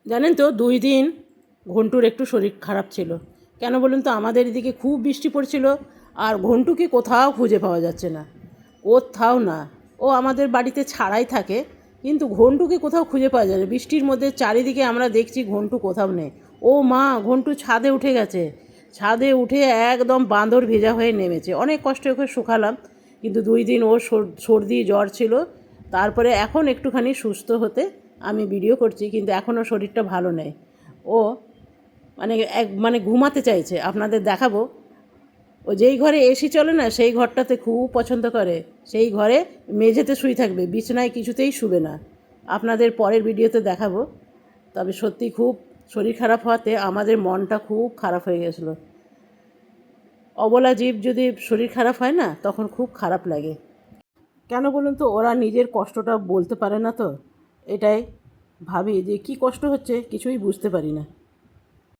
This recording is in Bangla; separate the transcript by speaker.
Speaker 1: জানেন তো 2 দিন ঘন্টুর একটু শরীর খারাপ ছিল। কেন বলুন তো? আমাদের এদিকে খুব বৃষ্টি পড়ছিল, আর ঘন্টুকে কোথাও খুঁজে পাওয়া যাচ্ছে না, কোথাও না। ও আমাদের বাড়িতে ছাড়াই থাকে, কিন্তু ঘন্টুকে কোথাও খুঁজে পাওয়া যায় না। বৃষ্টির মধ্যে চারিদিকে আমরা দেখছি, ঘন্টু কোথাও নেই। ও মা, ঘন্টু ছাদে উঠে গেছে। ছাদে উঠে একদম বাঁদর ভেজা হয়ে নেমেছে। অনেক কষ্টে ওকে শুকালাম, কিন্তু 2 দিন ওর সর্দি জ্বর ছিল। তারপরে এখন একটুখানি সুস্থ হতে আমি ভিডিও করছি, কিন্তু এখনও শরীরটা ভালো নেই। ও মানে ঘুমাতে চাইছে, আপনাদের দেখাবো। ও যেই ঘরে এসি চলে না, সেই ঘরটাতে খুব পছন্দ করে। সেই ঘরে মেঝেতে শুয়ে থাকবে, বিছানায় কিছুতেই শুবে না। আপনাদের পরের ভিডিওতে দেখাবো। তবে সত্যি খুব শরীর খারাপ হওয়াতে আমাদের মনটা খুব খারাপ হয়ে গেছিলো। অবলা জীব যদি শরীর খারাপ হয় না, তখন খুব খারাপ লাগে। কেন বলুন তো? ওরা নিজের কষ্টটা বলতে পারে না, তো এটাই ভাবি যে কী কষ্ট হচ্ছে, কিছুই বুঝতে পারি না।